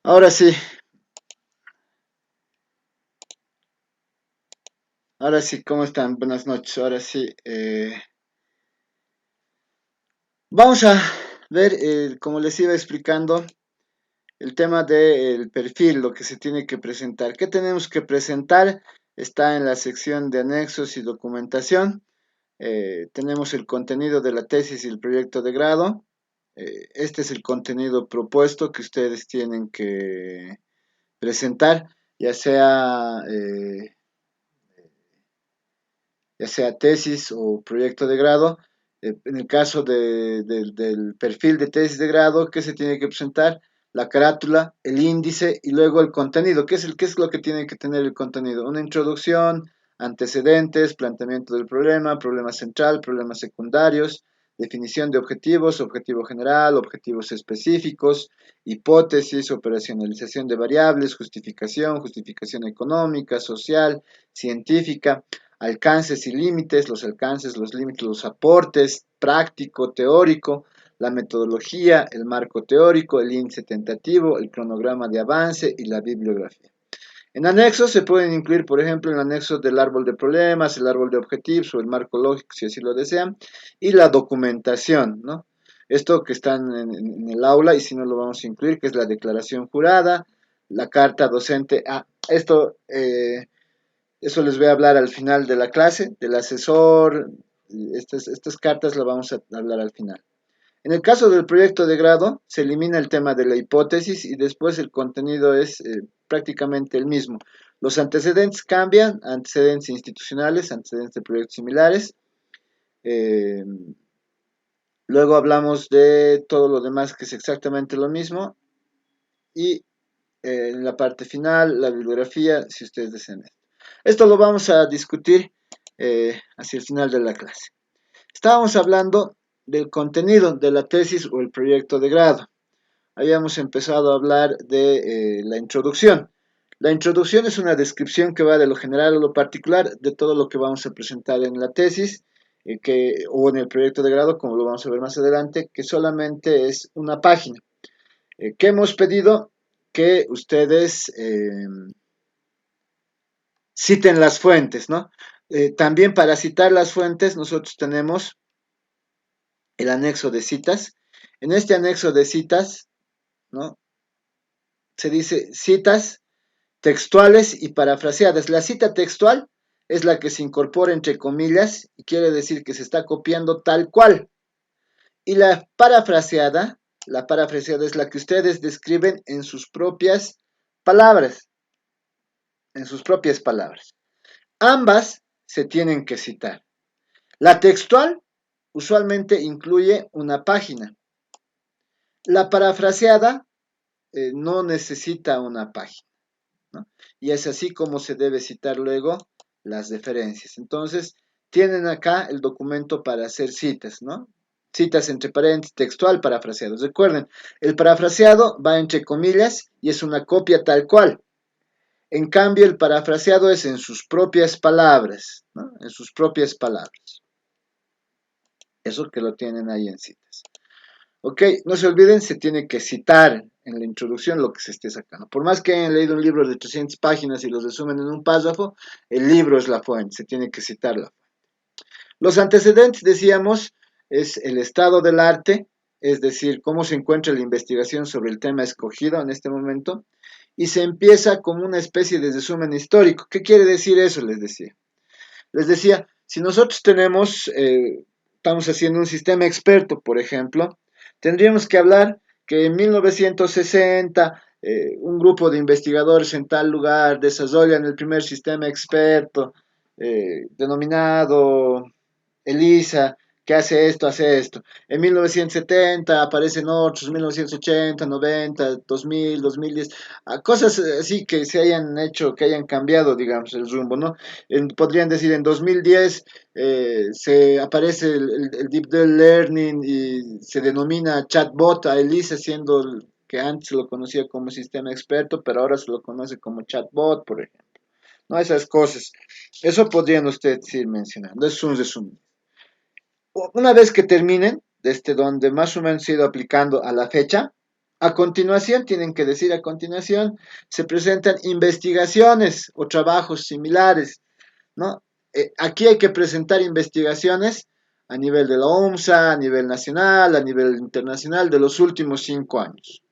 Ahora sí, ahora sí, ¿cómo están? Buenas noches. Ahora sí, vamos a ver, como les iba explicando, el tema del perfil, lo que se tiene que presentar. ¿Qué tenemos que presentar? Está en la sección de anexos y documentación. Tenemos el contenido de la tesis y el proyecto de grado. Este es el contenido propuesto que ustedes tienen que presentar, ya sea ya sea tesis o proyecto de grado. En el caso del perfil de tesis de grado, ¿qué se tiene que presentar? La carátula, el índice y luego el contenido. ¿Qué es lo que tiene que tener el contenido? Una introducción, antecedentes, planteamiento del problema, problema central, problemas secundarios, definición de objetivos, objetivo general, objetivos específicos, hipótesis, operacionalización de variables, justificación, justificación económica, social, científica, alcances y límites, los alcances, los límites, los aportes, práctico, teórico, la metodología, el marco teórico, el índice tentativo, el cronograma de avance y la bibliografía. En anexos se pueden incluir, por ejemplo, el anexo del árbol de problemas, el árbol de objetivos o el marco lógico, si así lo desean, y la documentación, ¿no? Esto que están en el aula, y si no lo vamos a incluir, que es la declaración jurada, la carta docente. Eso les voy a hablar al final de la clase, del asesor. Estas cartas las vamos a hablar al final. En el caso del proyecto de grado, se elimina el tema de la hipótesis y después el contenido es prácticamente el mismo. Los antecedentes cambian, antecedentes institucionales, antecedentes de proyectos similares. Eh, Luego hablamos de todo lo demás que es exactamente lo mismo. Y en la parte final, la bibliografía, si ustedes desean. Esto lo vamos a discutir hacia el final de la clase. Estábamos hablando del contenido de la tesis o el proyecto de grado. Habíamos empezado a hablar de la introducción. La introducción es una descripción que va de lo general a lo particular de todo lo que vamos a presentar en la tesis o en el proyecto de grado, como lo vamos a ver más adelante, que solamente es una página. ¿Qué hemos pedido? Que ustedes citen las fuentes, ¿no? También para citar las fuentes nosotros tenemos el anexo de citas. En este anexo de citas, ¿no? Se dice citas textuales y parafraseadas. La cita textual es la que se incorpora entre comillas y quiere decir que se está copiando tal cual. Y la parafraseada es la que ustedes describen en sus propias palabras, en sus propias palabras. Ambas se tienen que citar. La textual usualmente incluye una página. La parafraseada no necesita una página, ¿no? Y es así como se debe citar luego las referencias. Entonces, tienen acá el documento para hacer citas, ¿no? Citas entre paréntesis, textual, parafraseados. Recuerden, el parafraseado va entre comillas y es una copia tal cual. En cambio, el parafraseado es en sus propias palabras, ¿no? En sus propias palabras. Eso que lo tienen ahí en citas. Ok, no se olviden, se tiene que citar en la introducción lo que se esté sacando. Por más que hayan leído un libro de 300 páginas y los resumen en un párrafo, el libro es la fuente, se tiene que citarla. Los antecedentes, decíamos, es el estado del arte, es decir, cómo se encuentra la investigación sobre el tema escogido en este momento, y se empieza como una especie de resumen histórico. ¿Qué quiere decir eso? Les decía. Les decía, si nosotros estamos haciendo un sistema experto, por ejemplo, tendríamos que hablar que en 1960 un grupo de investigadores en tal lugar desarrollan el primer sistema experto denominado ELISA, que hace esto. En 1970 aparecen otros, 1980, 90, 2000, 2010, cosas así que se hayan hecho, que hayan cambiado, digamos, el rumbo, ¿no? Podrían decir, en 2010 se aparece el Deep Learning y se denomina chatbot a ELISA, siendo que antes se lo conocía como sistema experto, pero ahora se lo conoce como chatbot, por ejemplo. No, esas cosas. Eso podrían ustedes ir mencionando. Es un resumen. Una vez que terminen, desde donde más o menos se ha ido aplicando a la fecha, A continuación, tienen que decir a continuación, se presentan investigaciones o trabajos similares, ¿no? Aquí hay que presentar investigaciones a nivel de la OMSA, a nivel nacional, a nivel internacional de los últimos 5 años.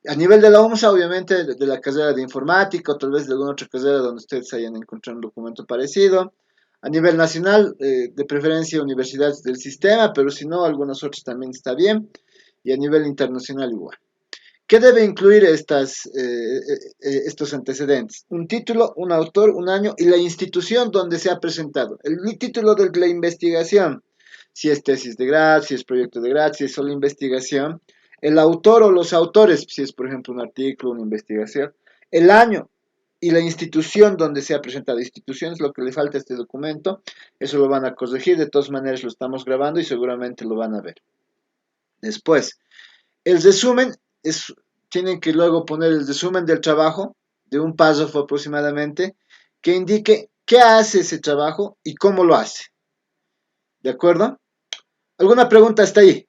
A nivel de la OMSA, obviamente, de la carrera de informática o tal vez de alguna otra carrera donde ustedes hayan encontrado un documento parecido. A nivel nacional, de preferencia universidades del sistema, pero si no, algunas otras también está bien. Y a nivel internacional igual. ¿Qué debe incluir estos antecedentes? Un título, un autor, un año y la institución donde se ha presentado. El título de la investigación, si es tesis de grado, si es proyecto de grado, si es solo investigación. El autor o los autores, si es por ejemplo un artículo, una investigación. El año y la institución donde se ha presentado. Institución es lo que le falta a este documento. Eso lo van a corregir. De todas maneras lo estamos grabando y seguramente lo van a ver. Después, el resumen es, tienen que luego poner el resumen del trabajo, de un párrafo aproximadamente, que indique qué hace ese trabajo y cómo lo hace. ¿De acuerdo? ¿Alguna pregunta hasta ahí?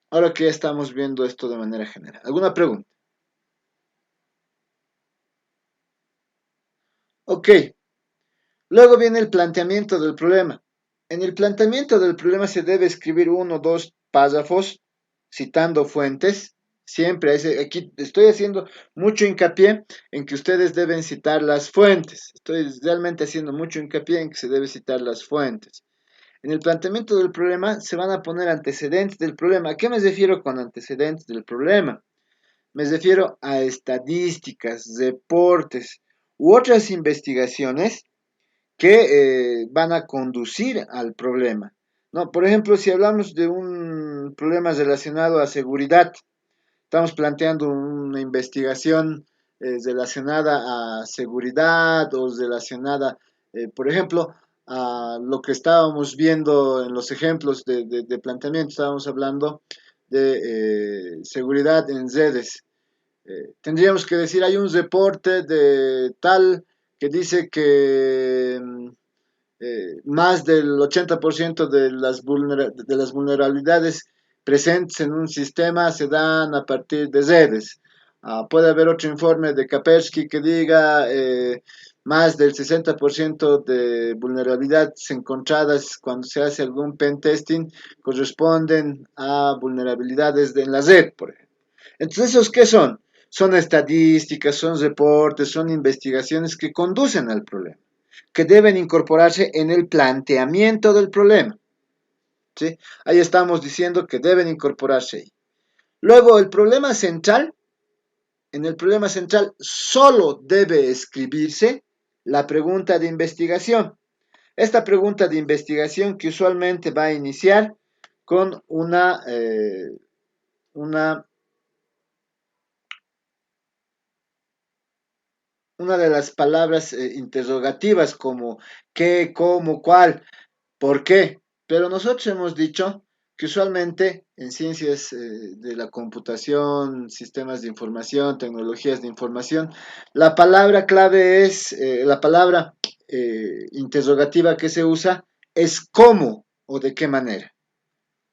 Ahora que ya estamos viendo esto de manera general. ¿Alguna pregunta? Ok. Luego viene el planteamiento del problema. En el planteamiento del problema se debe escribir uno o dos párrafos citando fuentes. Siempre, aquí estoy haciendo mucho hincapié en que ustedes deben citar las fuentes. Estoy realmente haciendo mucho hincapié en que se debe citar las fuentes. En el planteamiento del problema se van a poner antecedentes del problema. ¿A qué me refiero con antecedentes del problema? Me refiero a estadísticas, reportes u otras investigaciones que van a conducir al problema. ¿No? Por ejemplo, si hablamos de un problema relacionado a seguridad, estamos planteando una investigación relacionada a seguridad o relacionada, por ejemplo, a lo que estábamos viendo en los ejemplos de planteamiento, estábamos hablando de seguridad en redes. Tendríamos que decir, hay un reporte de tal que dice que más del 80% de las vulnerabilidades presentes en un sistema se dan a partir de redes. Puede haber otro informe de Kaspersky que diga más del 60% de vulnerabilidades encontradas cuando se hace algún pen testing corresponden a vulnerabilidades en la red, por ejemplo. Entonces, ¿esos qué son? Son estadísticas, son reportes, son investigaciones que conducen al problema, que deben incorporarse en el planteamiento del problema. ¿Sí? Ahí estamos diciendo que deben incorporarse ahí. Luego, el problema central, en el problema central solo debe escribirse la pregunta de investigación. Esta pregunta de investigación que usualmente va a iniciar con una de las palabras interrogativas como qué, cómo, cuál, por qué. Pero nosotros hemos dicho que usualmente en ciencias de la computación, sistemas de información, tecnologías de información, la palabra clave es, la palabra interrogativa que se usa es cómo o de qué manera.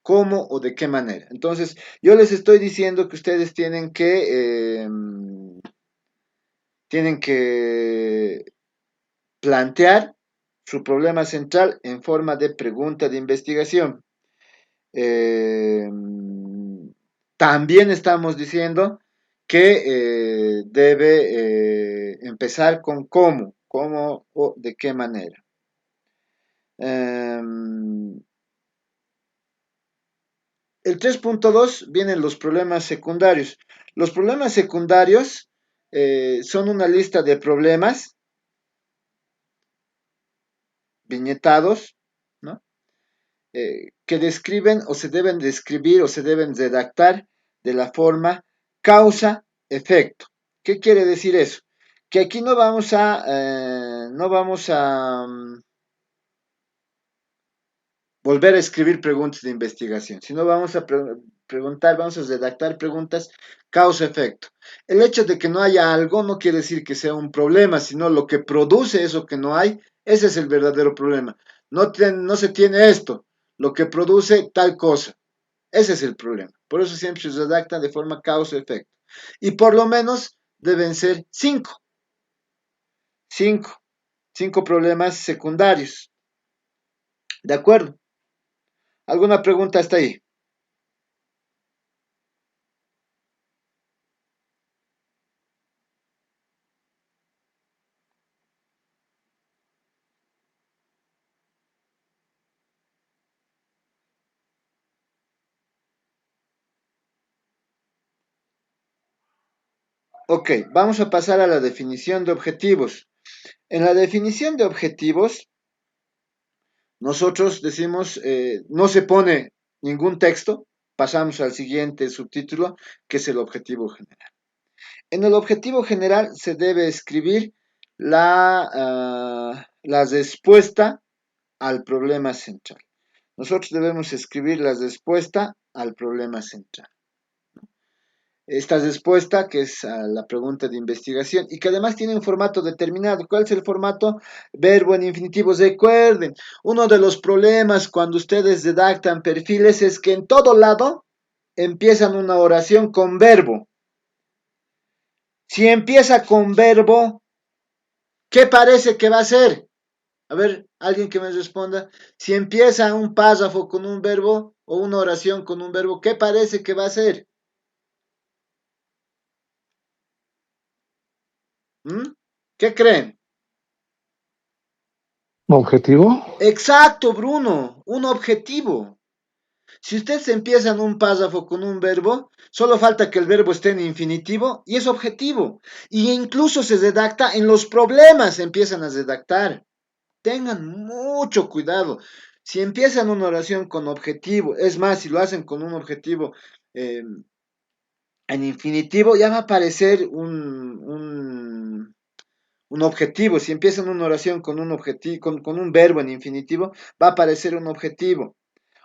¿Cómo o de qué manera? Entonces, yo les estoy diciendo que ustedes tienen que plantear su problema central en forma de pregunta de investigación. Eh, También estamos diciendo que debe empezar con cómo o de qué manera. El 3.2 vienen los problemas secundarios. Los problemas secundarios son una lista de problemas viñetados, ¿no? Que describen o se deben describir o se deben redactar de la forma causa-efecto. ¿Qué quiere decir eso? Que aquí no vamos a volver a escribir preguntas de investigación, sino vamos a preguntar, vamos a redactar preguntas causa-efecto. El hecho de que no haya algo no quiere decir que sea un problema, sino lo que produce eso que no hay, ese es el verdadero problema. No se tiene esto, lo que produce tal cosa. Ese es el problema. Por eso siempre se redacta de forma causa-efecto. Y por lo menos deben ser cinco, cinco problemas secundarios. ¿De acuerdo? ¿Alguna pregunta hasta ahí? Ok, vamos a pasar a la definición de objetivos. En la definición de objetivos, nosotros decimos, no se pone ningún texto, pasamos al siguiente subtítulo, que es el objetivo general. En el objetivo general se debe escribir la respuesta al problema central. Nosotros debemos escribir la respuesta al problema central. Esta respuesta, que es a la pregunta de investigación, y que además tiene un formato determinado. ¿Cuál es el formato? Verbo en infinitivo. Recuerden, uno de los problemas cuando ustedes redactan perfiles es que en todo lado empiezan una oración con verbo. Si empieza con verbo, ¿qué parece que va a ser? A ver, alguien que me responda. Si empieza un párrafo con un verbo o una oración con un verbo, ¿qué parece que va a ser? ¿Mm? ¿Qué creen? ¿Objetivo? Exacto, Bruno, un objetivo. Si usted se empieza en un párrafo con un verbo, solo falta que el verbo esté en infinitivo y es objetivo. Y incluso se redacta en los problemas, se empiezan a redactar. Tengan mucho cuidado. Si empiezan una oración con objetivo, es más, si lo hacen con un objetivo en infinitivo, ya va a aparecer un objetivo. Si empiezan una oración con un objetivo, con un verbo en infinitivo, va a aparecer un objetivo.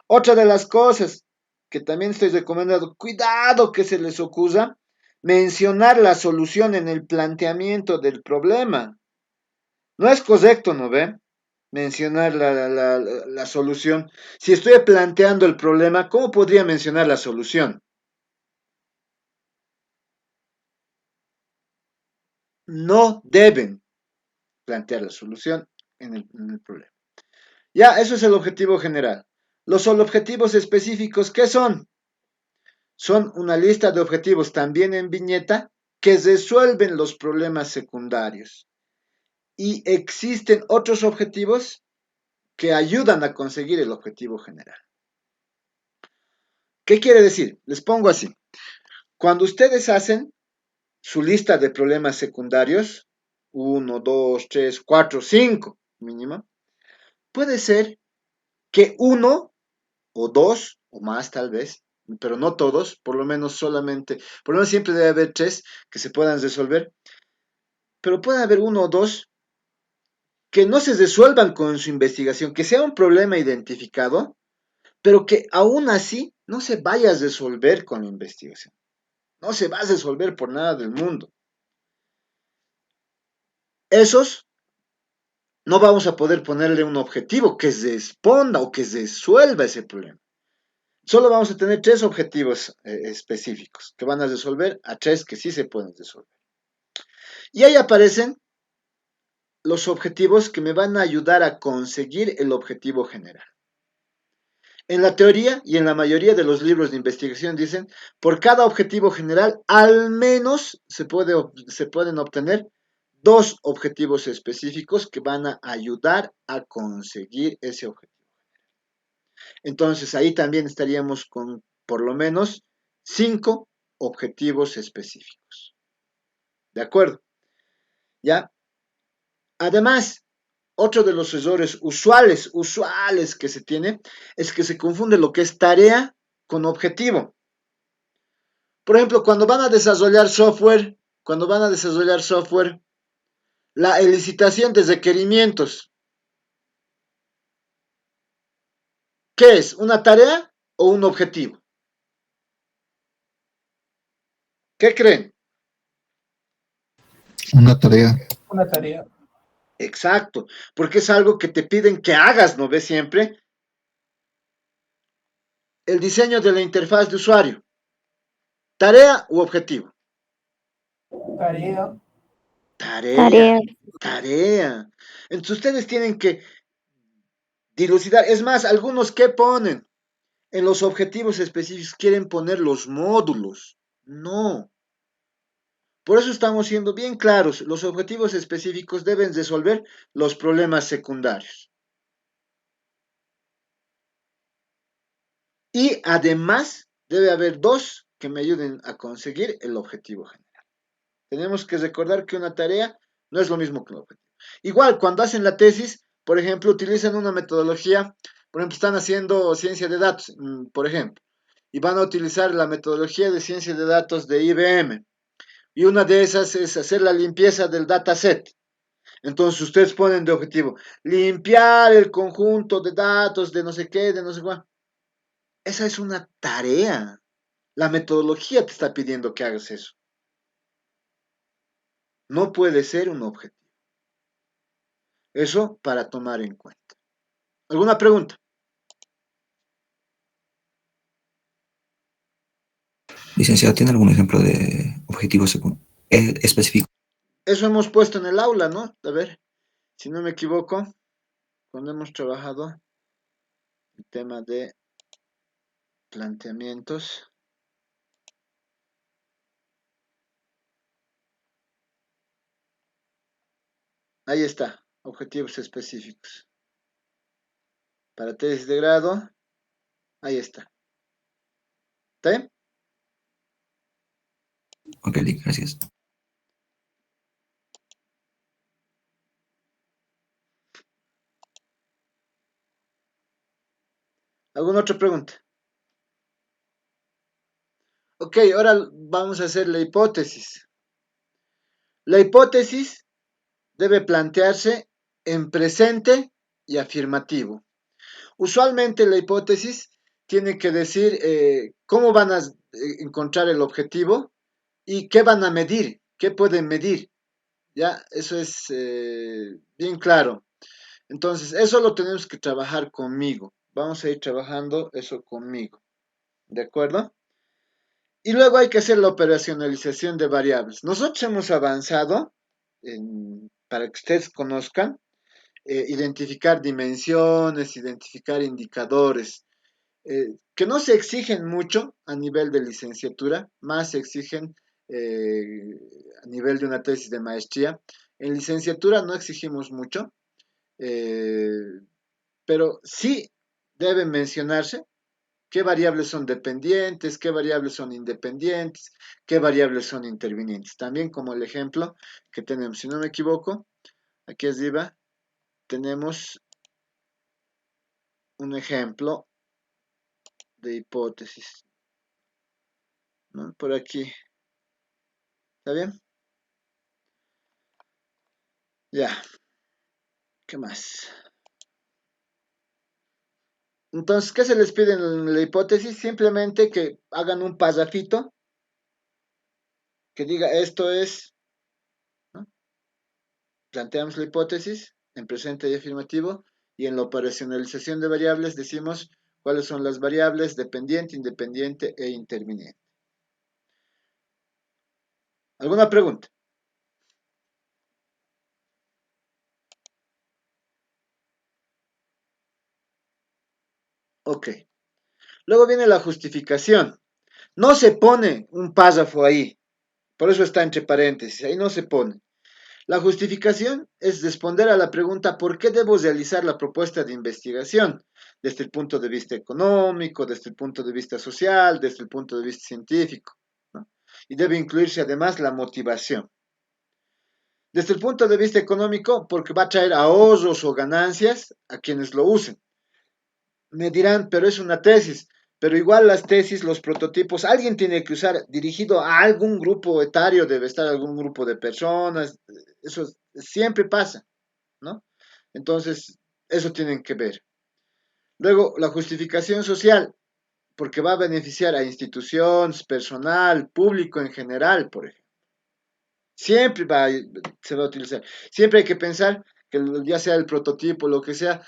Otra de las cosas que también estoy recomendando, cuidado que se les ocurra, mencionar la solución en el planteamiento del problema. No es correcto, ¿no ve? Mencionar la solución. Si estoy planteando el problema, ¿cómo podría mencionar la solución? No deben plantear la solución en el problema. Ya, eso es el objetivo general. Los objetivos específicos, ¿qué son? Son una lista de objetivos también en viñeta que resuelven los problemas secundarios. Y existen otros objetivos que ayudan a conseguir el objetivo general. ¿Qué quiere decir? Les pongo así. Cuando ustedes hacen su lista de problemas secundarios, 1, 2, 3, 4, 5 mínimo, puede ser que uno o dos o más tal vez, pero no todos, por lo menos solamente, por lo menos siempre debe haber tres que se puedan resolver, pero puede haber uno o dos que no se resuelvan con su investigación, que sea un problema identificado, pero que aún así no se vaya a resolver con la investigación. No se va a resolver por nada del mundo. Esos no vamos a poder ponerle un objetivo que responda o que resuelva ese problema. Solo vamos a tener tres objetivos específicos que van a resolver a tres que sí se pueden resolver. Y ahí aparecen los objetivos que me van a ayudar a conseguir el objetivo general. En la teoría y en la mayoría de los libros de investigación dicen, por cada objetivo general, al menos se pueden obtener dos objetivos específicos que van a ayudar a conseguir ese objetivo. Entonces ahí también estaríamos con por lo menos 5 objetivos específicos. ¿De acuerdo? ¿Ya? Además, otro de los errores usuales que se tiene, es que se confunde lo que es tarea con objetivo. Por ejemplo, cuando van a desarrollar software, la elicitación de requerimientos, ¿qué es? ¿Una tarea o un objetivo? ¿Qué creen? Una tarea. Una tarea. Exacto, porque es algo que te piden que hagas, ¿no ves siempre? el diseño de la interfaz de usuario. ¿Tarea u objetivo? Tarea. Tarea, Tarea. tarea. Entonces ustedes tienen que dilucidar. Es más, algunos que ponen en los objetivos específicos quieren poner los módulos. No. Por eso estamos siendo bien claros. Los objetivos específicos deben resolver los problemas secundarios. Y además debe haber dos que me ayuden a conseguir el objetivo general. Tenemos que recordar que una tarea no es lo mismo que un objetivo. Igual, cuando hacen la tesis, por ejemplo, utilizan una metodología, por ejemplo, están haciendo ciencia de datos, por ejemplo, y van a utilizar la metodología de ciencia de datos de IBM. Y una de esas es hacer la limpieza del dataset. Entonces ustedes ponen de objetivo limpiar el conjunto de datos de no sé qué, de no sé cuál. Esa es una tarea. La metodología te está pidiendo que hagas eso. No puede ser un objetivo. Eso para tomar en cuenta. ¿Alguna pregunta? Licenciado, ¿tiene algún ejemplo de objetivo específico? Eso hemos puesto en el aula, ¿no? A ver, si no me equivoco, cuando hemos trabajado el tema de planteamientos. Ahí está, objetivos específicos. Para tesis de grado, ahí está. ¿Está bien? Ok, gracias. ¿Alguna otra pregunta? Ok, ahora vamos a hacer la hipótesis. La hipótesis debe plantearse en presente y afirmativo. Usualmente la hipótesis tiene que decir cómo van a encontrar el objetivo y qué van a medir, qué pueden medir. Ya, eso es bien claro. Entonces, eso lo tenemos que trabajar conmigo. Vamos a ir trabajando eso conmigo. ¿De acuerdo? Y luego hay que hacer la operacionalización de variables. Nosotros hemos avanzado, para que ustedes conozcan, identificar dimensiones, identificar indicadores, que no se exigen mucho a nivel de licenciatura, más se exigen a nivel de una tesis de maestría. En licenciatura no exigimos mucho, eh, pero sí deben mencionarse qué variables son dependientes, qué variables son independientes, qué variables son intervinientes. También como el ejemplo que tenemos, si no me equivoco, aquí arriba tenemos un ejemplo de hipótesis, ¿no? Por aquí, ¿está bien? Ya, ¿qué más? Entonces, ¿qué se les pide en la hipótesis? Simplemente que hagan un parrafito que diga esto es, ¿no? Planteamos la hipótesis en presente y afirmativo y en la operacionalización de variables decimos cuáles son las variables dependiente, independiente e interviniente. ¿Alguna pregunta? Ok. Luego viene la justificación. No se pone un párrafo ahí, por eso está entre paréntesis, ahí no se pone. La justificación es responder a la pregunta ¿por qué debo realizar la propuesta de investigación? Desde el punto de vista económico, desde el punto de vista social, desde el punto de vista científico, ¿no? Y debe incluirse además la motivación. Desde el punto de vista económico, porque va a traer ahorros o ganancias a quienes lo usen. Me dirán, pero es una tesis. Pero igual las tesis, los prototipos, alguien tiene que usar dirigido a algún grupo etario, debe estar algún grupo de personas, eso siempre pasa, ¿no? Entonces, eso tienen que ver. Luego, la justificación social, porque va a beneficiar a instituciones, personal, público en general, por ejemplo. Siempre se va a utilizar. Siempre hay que pensar que ya sea el prototipo, lo que sea,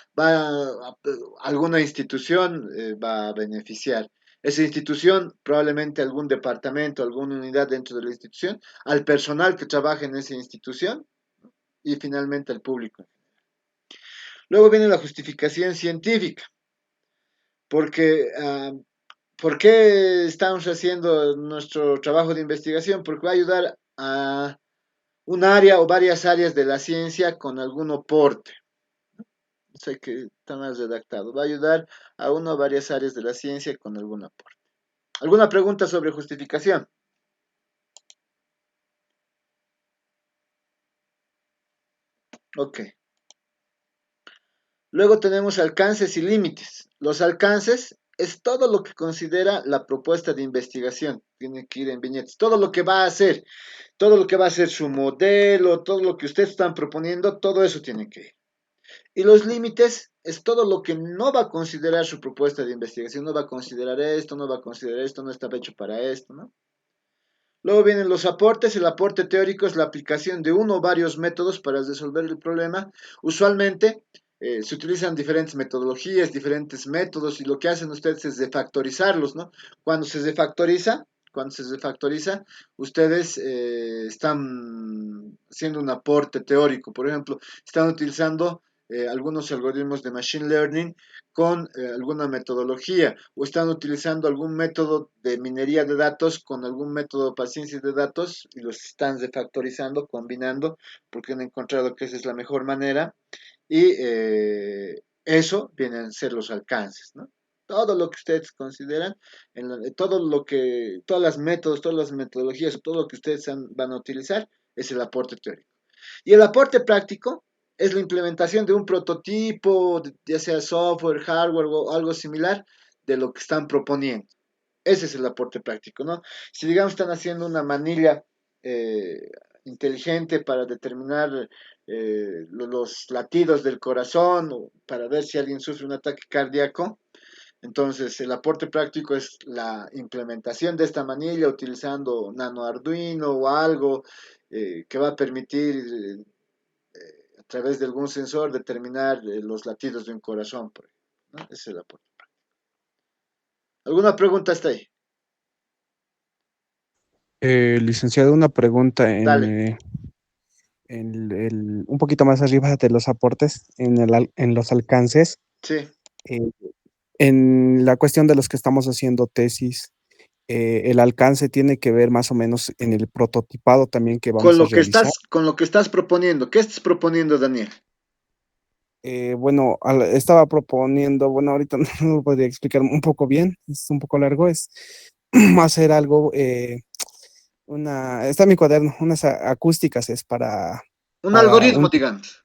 alguna institución va a beneficiar. esa institución, probablemente algún departamento, alguna unidad dentro de la institución, al personal que trabaja en esa institución y finalmente al público. Luego viene la justificación científica, porque ¿por qué estamos haciendo nuestro trabajo de investigación? Porque va a ayudar a un área o varias áreas de la ciencia con algún aporte. No sé qué está mal redactado. Va a ayudar a una o varias áreas de la ciencia con algún aporte. ¿Alguna pregunta sobre justificación? Ok. Luego tenemos alcances y límites. Los alcances es todo lo que considera la propuesta de investigación. Tiene que ir en viñetas. Todo lo que va a hacer, todo lo que va a ser su modelo, todo lo que ustedes están proponiendo, todo eso tiene que ir. Y los límites es todo lo que no va a considerar su propuesta de investigación. No va a considerar esto, no va a considerar esto, no está hecho para esto, ¿no? Luego vienen los aportes. El aporte teórico es la aplicación de uno o varios métodos para resolver el problema. Usualmente se utilizan diferentes metodologías, diferentes métodos y lo que hacen ustedes es defactorizarlos, ¿no? Cuando se defactoriza, cuando se defactoriza, ustedes están haciendo un aporte teórico. Por ejemplo, están utilizando algunos algoritmos de machine learning con alguna metodología o están utilizando algún método de minería de datos con algún método para ciencia de datos y los están refactorizando, combinando, porque han encontrado que esa es la mejor manera y eso vienen a ser los alcances, ¿no? Todo lo que ustedes consideran, todo lo que, todas las métodos, todas las metodologías, todo lo que ustedes van a utilizar es el aporte teórico. Y el aporte práctico es la implementación de un prototipo, ya sea software, hardware o algo similar, de lo que están proponiendo. Ese es el aporte práctico, ¿no? Si digamos están haciendo una manilla eh, inteligente para determinar los latidos del corazón o para ver si alguien sufre un ataque cardíaco, entonces el aporte práctico es la implementación de esta manilla utilizando nano Arduino o algo que va a permitir a través de algún sensor determinar los latidos de un corazón, por ejemplo, ¿no? Ese es el aporte. ¿Alguna pregunta hasta ahí? Licenciado, una pregunta Dale. un poquito más arriba de los aportes, en los alcances, Sí. eh, en la cuestión de los que estamos haciendo tesis, el alcance tiene que ver más o menos en el prototipado también que vamos a realizar. Con lo que estás proponiendo. ¿Qué estás proponiendo, Daniel? Bueno, estaba proponiendo, bueno, ahorita no lo podría explicar un poco bien, es un poco largo, es hacer algo, está en mi cuaderno, unas acústicas es Un para algoritmo, un, digamos,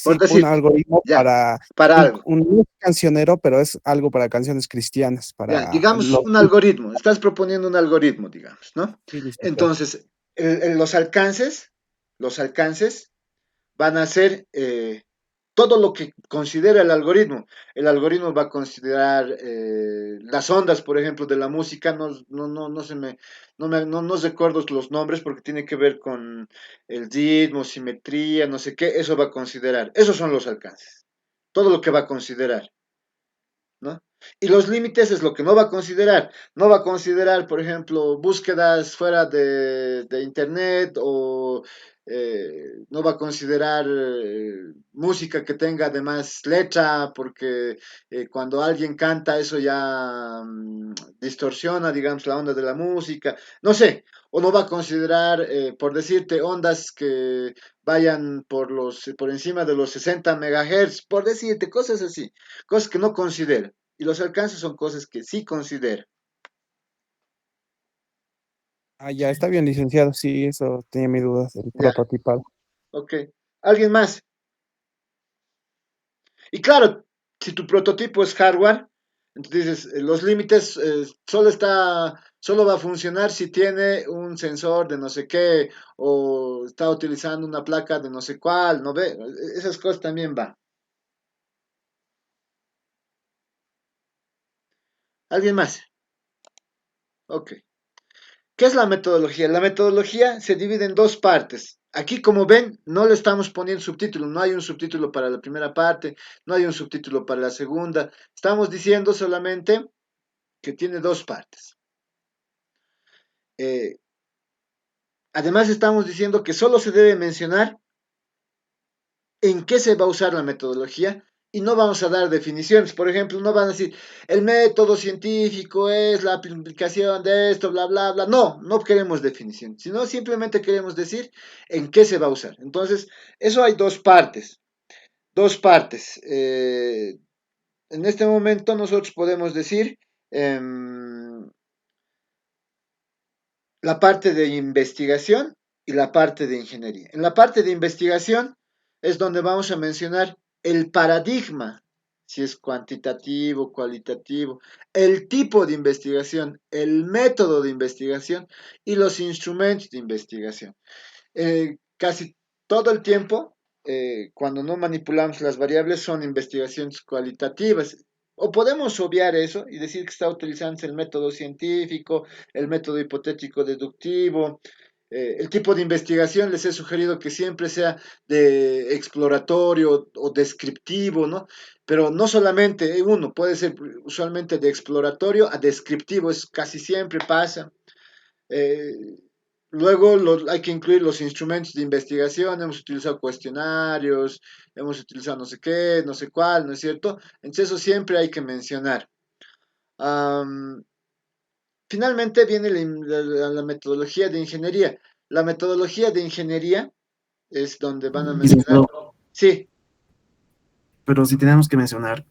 por sí, un decirte. algoritmo Ya, para para algo. un cancionero, pero es algo para canciones cristianas, Ya, para digamos los... un algoritmo. Estás proponiendo un algoritmo, digamos, ¿no? Sí, licenciado. Entonces, los alcances van a ser todo lo que considera el algoritmo. El algoritmo va a considerar las ondas, por ejemplo, de la música. No se me, no recuerdo los nombres porque tiene que ver con el ritmo, simetría, no sé qué. Eso va a considerar. Esos son los alcances. Todo lo que va a considerar, ¿no? Y los límites es lo que no va a considerar. No va a considerar, por ejemplo, búsquedas fuera de Internet o no va a considerar música que tenga además letra, porque cuando alguien canta eso ya distorsiona, digamos, la onda de la música. No sé, o no va a considerar, por decirte, ondas que vayan por encima de los 60 megahertz, por decirte, cosas así, cosas que no considera. Y los alcances son cosas que sí considera. Ah, ya, está bien, licenciado, sí, eso tenía mis dudas, el Ya, prototipado. ok. ¿Alguien más? Y claro, si tu prototipo es hardware, entonces dices, los límites solo va a funcionar si tiene un sensor de no sé qué, o está utilizando una placa de no sé cuál, ¿no ve? Esas cosas también van. ¿Alguien más? Ok. ¿Qué es la metodología? La metodología se divide en dos partes. Aquí, como ven, no le estamos poniendo subtítulo. No hay un subtítulo para la primera parte, no hay un subtítulo para la segunda. Estamos diciendo solamente que tiene dos partes. Además estamos diciendo que solo se debe mencionar en qué se va a usar la metodología y no vamos a dar definiciones. Por ejemplo, no van a decir, el método científico es la aplicación de esto, bla, bla, bla. No, no queremos definición, sino simplemente queremos decir en qué se va a usar. Entonces, eso hay dos partes. Dos partes. En este momento nosotros podemos decir la parte de investigación y la parte de ingeniería. En la parte de investigación es donde vamos a mencionar el paradigma, si es cuantitativo, cualitativo, el tipo de investigación, el método de investigación y los instrumentos de investigación. Casi todo el tiempo, cuando no manipulamos las variables, son investigaciones cualitativas. O podemos obviar eso y decir que está utilizando el método científico, el método hipotético deductivo. El tipo de investigación les he sugerido que siempre sea de exploratorio o descriptivo, ¿no? Pero no solamente uno, puede ser usualmente de exploratorio a descriptivo, es casi siempre pasa. Eh, Luego hay que incluir los instrumentos de investigación, hemos utilizado cuestionarios, hemos utilizado no sé qué, no sé cuál, ¿no es cierto? Entonces eso siempre hay que mencionar. Um, Finalmente viene la metodología de ingeniería. La metodología de ingeniería es donde van a mencionar... Sí. Pero si tenemos que mencionar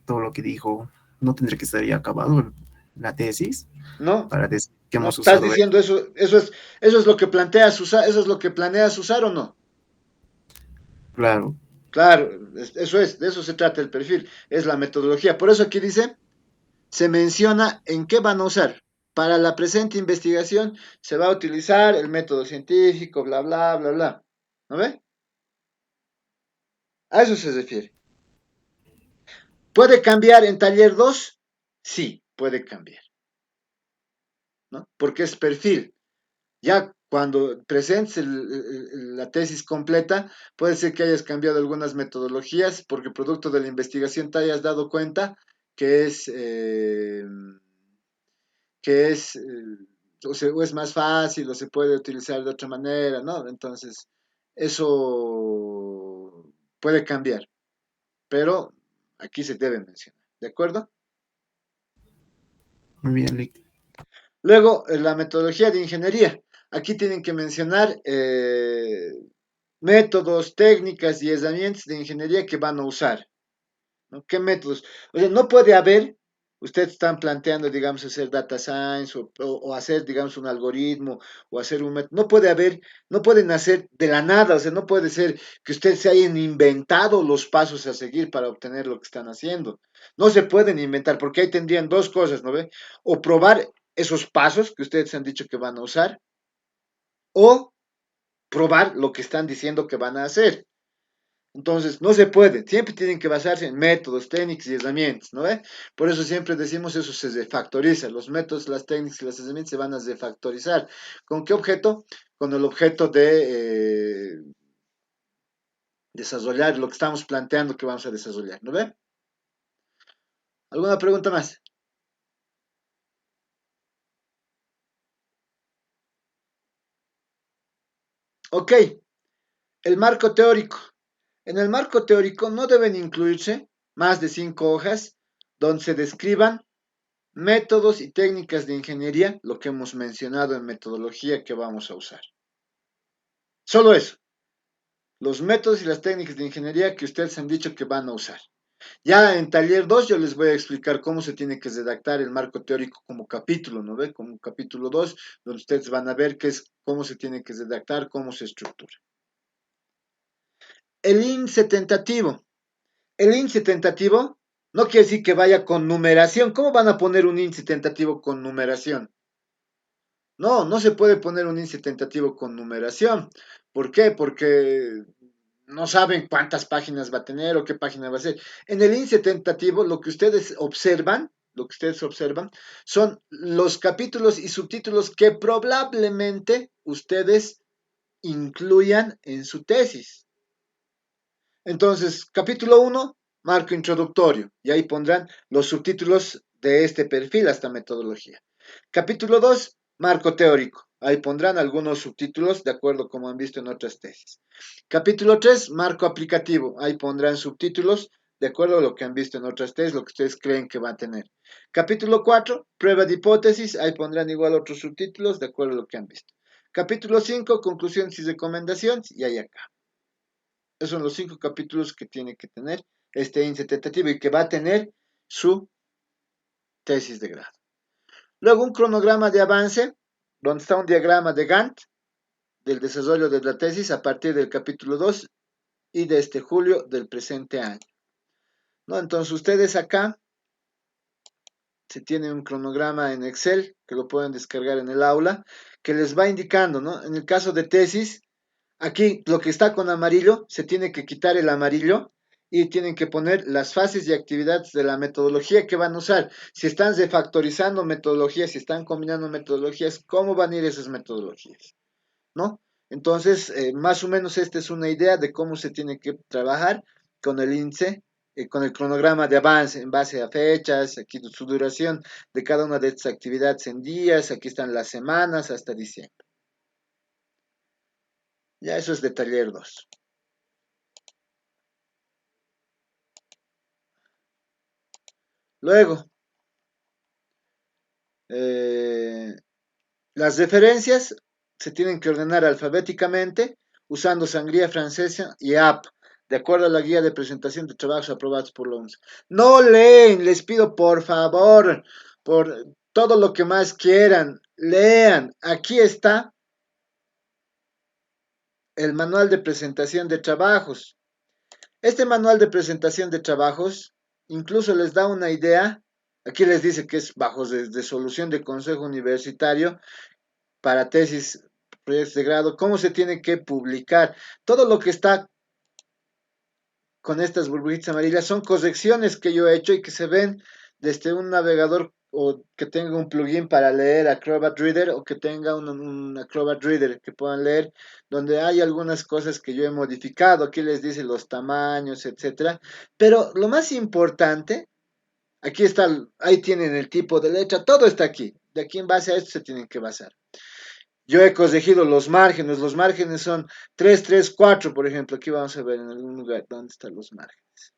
todo lo que dijo, ¿no tendría que estar ya acabado la tesis? ¿No? Para decir que ¿No hemos estás usado diciendo eso? Eso es lo que planteas usar, eso es lo que planeas usar o no? Claro. Claro, eso es, de eso se trata el perfil, es la metodología. Por eso aquí dice, se menciona en qué van a usar. Para la presente investigación se va a utilizar el método científico, bla, bla, bla, bla. ¿No ve? A eso se refiere. ¿Puede cambiar en taller 2? Sí, puede cambiar. ¿No? Porque es perfil. Ya cuando presentes la tesis completa, puede ser que hayas cambiado algunas metodologías porque producto de la investigación te hayas dado cuenta que o es más fácil o se puede utilizar de otra manera, ¿no? Entonces, eso puede cambiar, pero aquí se debe mencionar, ¿de acuerdo? Muy bien, Lick. Luego, la metodología de ingeniería. Aquí tienen que mencionar métodos, técnicas y herramientas de ingeniería que van a usar, ¿no? ¿Qué métodos? O sea, no puede haber, ustedes están planteando, digamos, hacer data science o hacer, digamos, un algoritmo o hacer un método, no puede haber, no pueden hacer de la nada, o sea, no puede ser que ustedes se hayan inventado los pasos a seguir para obtener lo que están haciendo. No se pueden inventar porque ahí tendrían dos cosas, ¿no ve? O probar esos pasos que ustedes han dicho que van a usar o probar lo que están diciendo que van a hacer. Entonces, no se puede, siempre tienen que basarse en métodos, técnicas y herramientas, ¿no ve? Por eso siempre decimos eso se refactoriza, los métodos, las técnicas y las herramientas se van a refactorizar. ¿Con qué objeto? Con el objeto de desarrollar lo que estamos planteando que vamos a desarrollar, ¿no ve? ¿Alguna pregunta más? Ok, el marco teórico. En el marco teórico no deben incluirse más de 5 hojas donde se describan métodos y técnicas de ingeniería, lo que hemos mencionado en metodología que vamos a usar. Solo eso. Los métodos y las técnicas de ingeniería que ustedes han dicho que van a usar. Ya en taller 2 yo les voy a explicar cómo se tiene que redactar el marco teórico como capítulo, ¿no ve? Como capítulo 2, donde ustedes van a ver qué es, cómo se tiene que redactar, cómo se estructura. El índice tentativo. El índice tentativo no quiere decir que vaya con numeración. ¿Cómo van a poner un índice tentativo con numeración? No, no se puede poner un índice tentativo con numeración. ¿Por qué? Porque no saben cuántas páginas va a tener o qué página va a ser. En el índice tentativo, lo que ustedes observan, son los capítulos y subtítulos que probablemente ustedes incluyan en su tesis. Entonces, capítulo 1, marco introductorio, y ahí pondrán los subtítulos de este perfil a esta metodología. Capítulo 2, marco teórico. Ahí pondrán algunos subtítulos de acuerdo como han visto en otras tesis. Capítulo 3, marco aplicativo. Ahí pondrán subtítulos de acuerdo a lo que han visto en otras tesis, lo que ustedes creen que va a tener. Capítulo 4, prueba de hipótesis. Ahí pondrán igual otros subtítulos de acuerdo a lo que han visto. Capítulo 5, conclusiones y recomendaciones. Y ahí acá. Esos son los 5 capítulos que tiene que tener este índice tentativo y que va a tener su tesis de grado. Luego un cronograma de avance, donde está un diagrama de Gantt del desarrollo de la tesis a partir del capítulo 2 y de este julio del presente año. ¿No? Entonces ustedes acá se tienen un cronograma en Excel que lo pueden descargar en el aula, que les va indicando, ¿no? En el caso de tesis, aquí lo que está con amarillo, se tiene que quitar el amarillo y tienen que poner las fases y actividades de la metodología que van a usar. Si están refactorizando metodologías, si están combinando metodologías, ¿cómo van a ir esas metodologías? ¿No? Entonces, más o menos esta es una idea de cómo se tiene que trabajar con el índice, con el cronograma de avance en base a fechas, aquí su duración de cada una de estas actividades en días, aquí están las semanas hasta diciembre. Ya eso es de taller 2. Luego, las referencias se tienen que ordenar alfabéticamente usando Sangría Francesa y app, de acuerdo a la guía de presentación de trabajos aprobados por la OMS. No leen, les pido por favor, por todo lo que más quieran, lean. Aquí está el manual de presentación de trabajos. Este manual de presentación de trabajos incluso les da una idea. Aquí les dice que es bajo de solución de consejo universitario para tesis, proyectos de grado, cómo se tiene que publicar. Todo lo que está con estas burbujitas amarillas son correcciones que yo he hecho y que se ven desde un navegador o que tenga un plugin para leer Acrobat Reader o que tenga un Acrobat Reader que puedan leer, donde hay algunas cosas que yo he modificado. Aquí les dice los tamaños, etcétera. Pero lo más importante, aquí está, ahí tienen el tipo de letra, todo está aquí. De aquí en base a esto se tienen que basar. Yo he corregido los márgenes son 3, 3, 4, por ejemplo. Aquí vamos a ver en algún lugar dónde están los márgenes.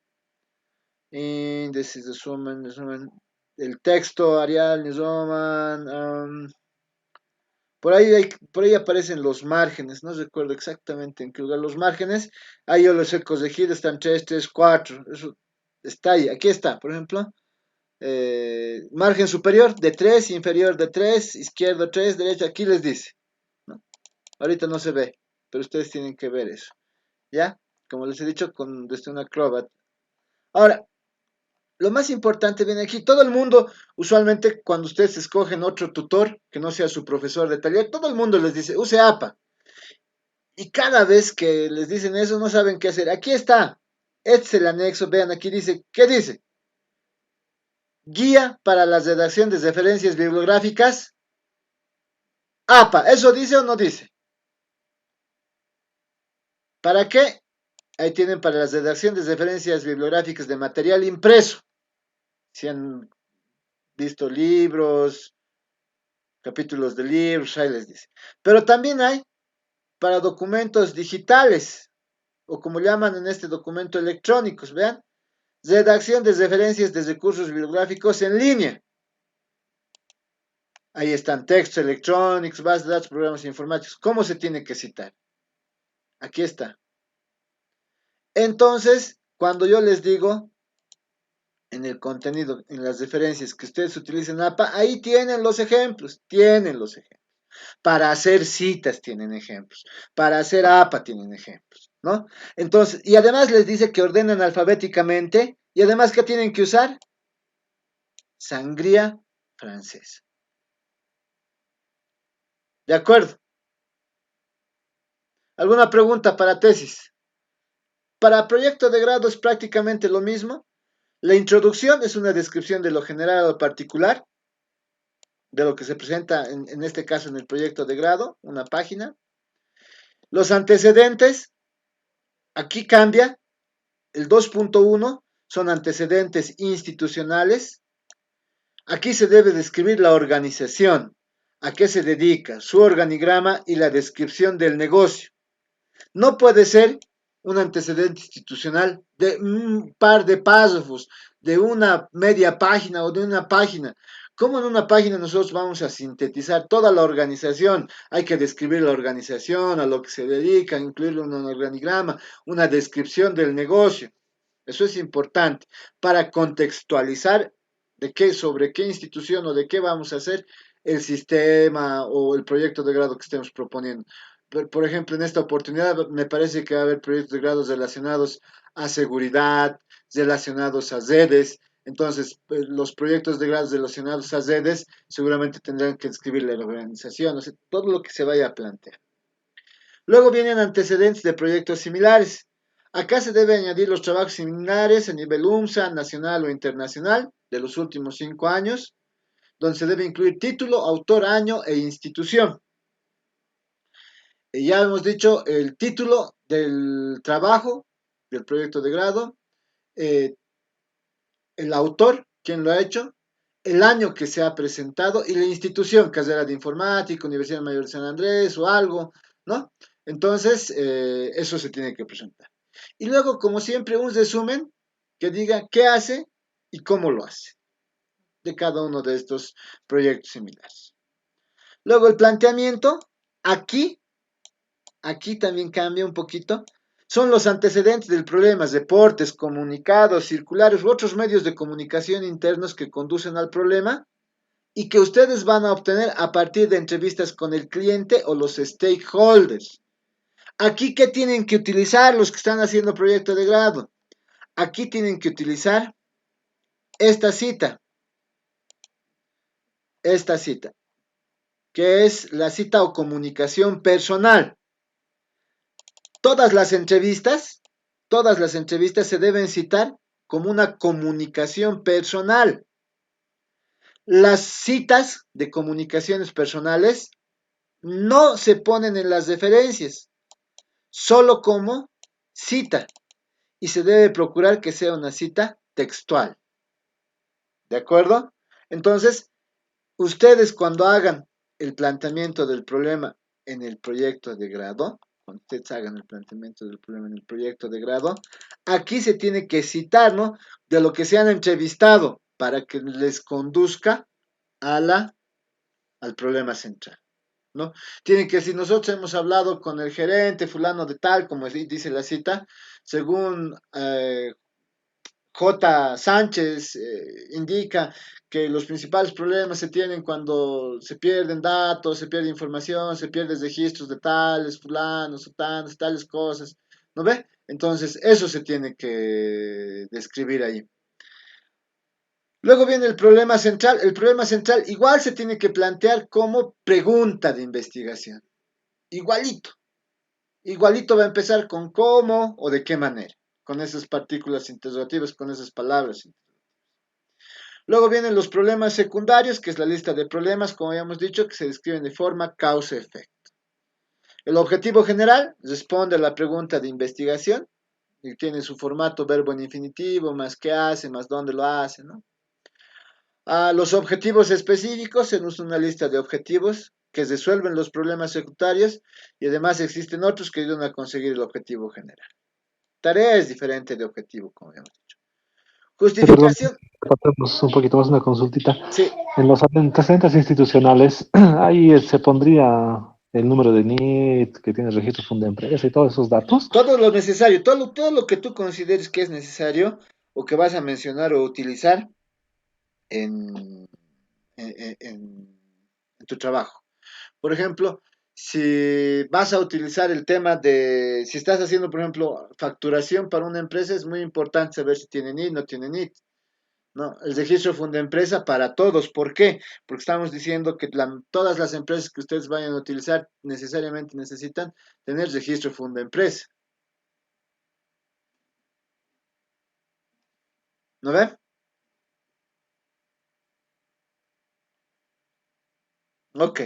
Índices de suman, el texto, Arial, Roman, por ahí aparecen los márgenes, no recuerdo exactamente en qué lugar los márgenes, ahí yo los he corregido, están 3, 3, 4, eso está ahí, aquí está, por ejemplo, margen superior de 3, inferior de 3, izquierdo 3, derecho, aquí les dice, ¿no? Ahorita no se ve, pero ustedes tienen que ver eso, ¿ya? Como les he dicho, desde una Acrobat. Ahora, lo más importante viene aquí, todo el mundo, usualmente cuando ustedes escogen otro tutor, que no sea su profesor de taller, todo el mundo les dice, use APA. Y cada vez que les dicen eso, no saben qué hacer. Aquí está, este es el anexo, vean, aquí dice, ¿qué dice? Guía para la redacción de referencias bibliográficas, APA, ¿eso dice o no dice? ¿Para qué? Ahí tienen para la redacción de referencias bibliográficas de material impreso. Si han visto libros, capítulos de libros, ahí les dice. Pero también hay para documentos digitales, o como llaman en este documento electrónicos, vean, redacción de referencias de recursos bibliográficos en línea. Ahí están textos electrónicos, bases de datos, programas informáticos. ¿Cómo se tiene que citar? Aquí está. Entonces, cuando yo les digo en el contenido, en las referencias que ustedes utilicen APA, ahí tienen los ejemplos, Para hacer citas tienen ejemplos, para hacer APA tienen ejemplos, ¿no? Entonces, y además les dice que ordenen alfabéticamente, y además que tienen que usar sangría francesa. ¿De acuerdo? ¿Alguna pregunta para tesis? Para proyecto de grado es prácticamente lo mismo. La introducción es una descripción de lo general o particular, de lo que se presenta en este caso en el proyecto de grado, una página. Los antecedentes, aquí cambia, el 2.1 son antecedentes institucionales. Aquí se debe describir la organización, a qué se dedica, su organigrama y la descripción del negocio. No puede ser un antecedente institucional de un par de párrafos, de una media página o de una página. ¿Cómo en una página nosotros vamos a sintetizar toda la organización? Hay que describir la organización, a lo que se dedica, incluirlo en un organigrama, una descripción del negocio. Eso es importante para contextualizar sobre qué institución o de qué vamos a hacer el sistema o el proyecto de grado que estemos proponiendo. Por ejemplo, en esta oportunidad me parece que va a haber proyectos de grados relacionados a seguridad, relacionados a redes. Entonces, los proyectos de grados relacionados a redes seguramente tendrán que describir la organización, o sea, todo lo que se vaya a plantear. Luego vienen antecedentes de proyectos similares. Acá se debe añadir los trabajos similares a nivel UMSA, nacional o internacional, de los últimos 5 años, donde se debe incluir título, autor, año e institución. Ya hemos dicho el título del trabajo, del proyecto de grado, eh, el autor, quién lo ha hecho, el año que se ha presentado y la institución, carrera de informática, Universidad Mayor de San Andrés o algo, ¿no? Entonces, eso se tiene que presentar. Y luego, como siempre, un resumen que diga qué hace y cómo lo hace de cada uno de estos proyectos similares. Luego, el planteamiento, aquí también cambia un poquito. Son los antecedentes del problema, reportes, comunicados, circulares u otros medios de comunicación internos que conducen al problema y que ustedes van a obtener a partir de entrevistas con el cliente o los stakeholders. Aquí, ¿qué tienen que utilizar los que están haciendo proyecto de grado? Aquí tienen que utilizar esta cita, que es la cita o comunicación personal. Todas las entrevistas se deben citar como una comunicación personal. Las citas de comunicaciones personales no se ponen en las referencias, solo como cita, y se debe procurar que sea una cita textual. ¿De acuerdo? Entonces, ustedes cuando hagan el planteamiento del problema en el proyecto de grado, cuando ustedes hagan el planteamiento del problema en el proyecto de grado, aquí se tiene que citar, ¿no? De lo que se han entrevistado para que les conduzca al problema central, ¿no? Tienen que decir, nosotros hemos hablado con el gerente fulano de tal, como dice la cita, según J. Sánchez indica que los principales problemas se tienen cuando se pierden datos, se pierde información, se pierden registros de tales, fulanos, sotanos, tales cosas, ¿no ve? Entonces, eso se tiene que describir ahí. Luego viene el problema central. El problema central igual se tiene que plantear como pregunta de investigación. Igualito. Igualito va a empezar con cómo o de qué manera. Con esas partículas interrogativas, con esas palabras. Luego vienen los problemas secundarios, que es la lista de problemas, como habíamos dicho, que se describen de forma causa-efecto. El objetivo general responde a la pregunta de investigación y tiene su formato verbo en infinitivo, más qué hace, más dónde lo hace, ¿no? Los objetivos específicos, se usa una lista de objetivos que resuelven los problemas secundarios y además existen otros que ayudan a conseguir el objetivo general. Tarea es diferente de objetivo, como habíamos dicho. Justificación. Perdón, un poquito más una consultita. Sí. En los antecedentes institucionales, ahí se pondría el número de NIT, que tiene registro Fundempresa y todos esos datos. Todo lo necesario, todo lo que tú consideres que es necesario o que vas a mencionar o utilizar en tu trabajo. Por ejemplo, si vas a utilizar el tema de, si estás haciendo, por ejemplo, facturación para una empresa, es muy importante saber si tiene NIT, no tiene NIT. ¿No? El registro Fundempresa para todos. ¿Por qué? Porque estamos diciendo que todas las empresas que ustedes vayan a utilizar necesariamente necesitan tener registro Fundempresa. ¿No ve? Ok.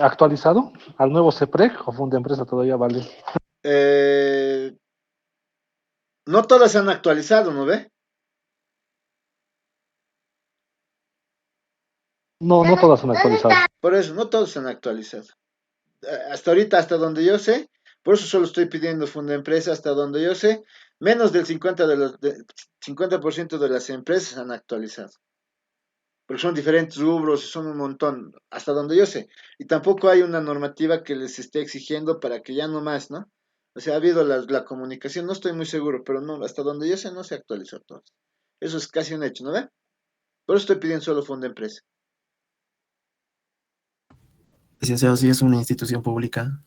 ¿Actualizado al nuevo CEPREC o Fundempresa todavía vale? No todas se han actualizado, ¿no ve? No, no todas son actualizadas. Por eso, no todos se han actualizado. Hasta ahorita, hasta donde yo sé, por eso solo estoy pidiendo Fundempresa, hasta donde yo sé, menos del 50% de las empresas han actualizado. Porque son diferentes rubros, son un montón, hasta donde yo sé. Y tampoco hay una normativa que les esté exigiendo para que ya no más, ¿no? O sea, ha habido la comunicación, no estoy muy seguro, pero no, hasta donde yo sé no se actualizó todo. Eso es casi un hecho, ¿no ve? Por eso estoy pidiendo solo fondo de empresa. Licenciado, si es una institución pública.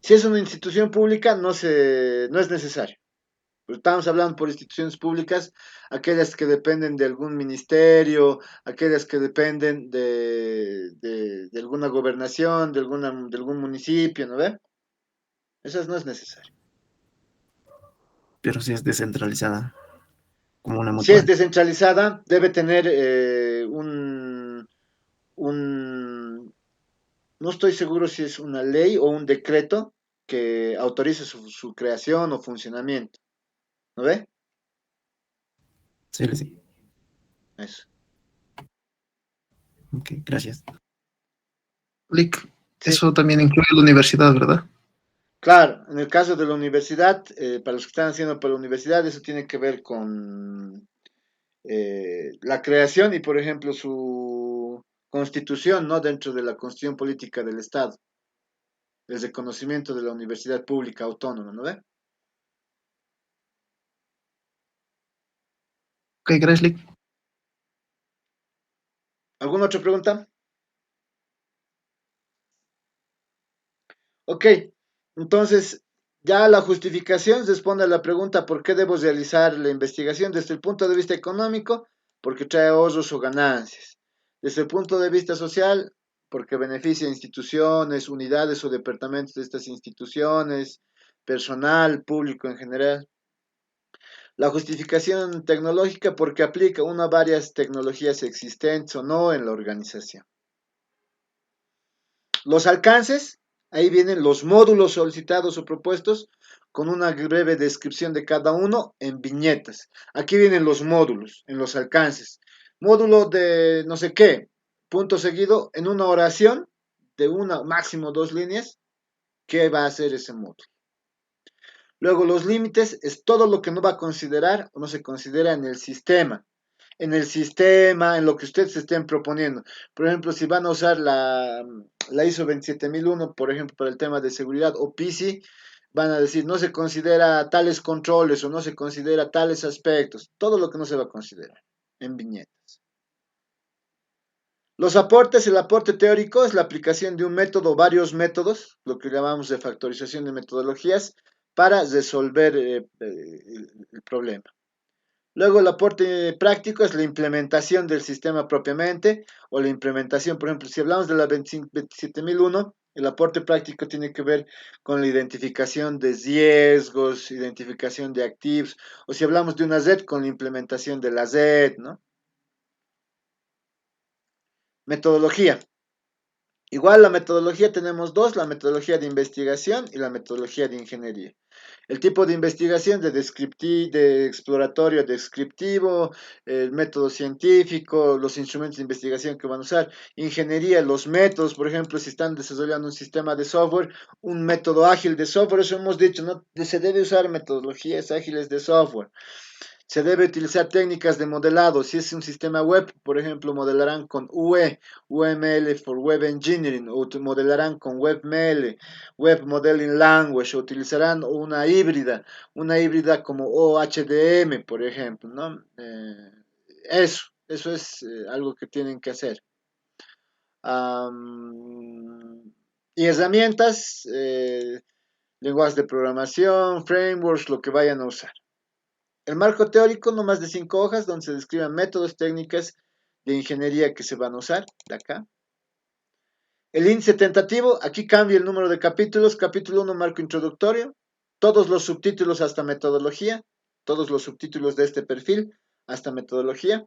Si es una institución pública, no es necesario. Pero estamos hablando por instituciones públicas, aquellas que dependen de algún ministerio, aquellas que dependen de alguna gobernación, de algún municipio, ¿no ve? Esas no es necesario. Pero si es descentralizada, como una Si es mutual. descentralizada, debe tener un, no estoy seguro si es una ley o un decreto que autorice su creación o funcionamiento, ¿no ve? Sí, sí. Eso. Ok, gracias. Lick, Sí. eso también incluye la universidad, ¿verdad? Claro, en el caso de la universidad, para los que están haciendo por la universidad, eso tiene que ver con la creación y, por ejemplo, su constitución, ¿no? Dentro de la constitución política del Estado, el reconocimiento de la universidad pública autónoma, ¿no ve? Ok, gracias, Lick. ¿Alguna otra pregunta? Ok, entonces ya la justificación responde a la pregunta ¿por qué debo realizar la investigación? Desde el punto de vista económico, porque trae ahorros o ganancias. Desde el punto de vista social, porque beneficia a instituciones, unidades o departamentos de estas instituciones, personal, público en general. La justificación tecnológica porque aplica una o varias tecnologías existentes o no en la organización. Los alcances, ahí vienen los módulos solicitados o propuestos con una breve descripción de cada uno en viñetas. Aquí vienen los módulos en los alcances. Módulo de no sé qué, punto seguido, en una oración de una, máximo 2 líneas, ¿qué va a hacer ese módulo? Luego los límites es todo lo que no va a considerar o no se considera en el sistema, en lo que ustedes estén proponiendo. Por ejemplo, si van a usar la ISO 27001, por ejemplo, para el tema de seguridad o PISI, van a decir no se considera tales controles o no se considera tales aspectos, todo lo que no se va a considerar en viñetas. Los aportes, el aporte teórico es la aplicación de un método o varios métodos, lo que llamamos de factorización de metodologías, para resolver el problema. Luego el aporte práctico es la implementación del sistema propiamente o la implementación, por ejemplo, si hablamos de la 27001, el aporte práctico tiene que ver con la identificación de riesgos, identificación de activos, o si hablamos de una red, con la implementación de la red, ¿no? Metodología. Igual la metodología tenemos dos, la metodología de investigación y la metodología de ingeniería. El tipo de investigación de exploratorio descriptivo, el método científico, los instrumentos de investigación que van a usar, ingeniería, los métodos, por ejemplo, si están desarrollando un sistema de software, un método ágil de software, eso hemos dicho, ¿no? Se debe usar metodologías ágiles de software. Se debe utilizar técnicas de modelado. Si es un sistema web, por ejemplo, modelarán con UE, UML for Web Engineering, o modelarán con WebML, Web Modeling Language, o utilizarán una híbrida como OHDM, por ejemplo, ¿no? Eso es algo que tienen que hacer. Y herramientas, lenguajes de programación, frameworks, lo que vayan a usar. El marco teórico, no más de 5 hojas, donde se describan métodos, técnicas de ingeniería que se van a usar, de acá. El índice tentativo, aquí cambia el número de capítulos. Capítulo 1, marco introductorio. Todos los subtítulos hasta metodología. Todos los subtítulos de este perfil hasta metodología.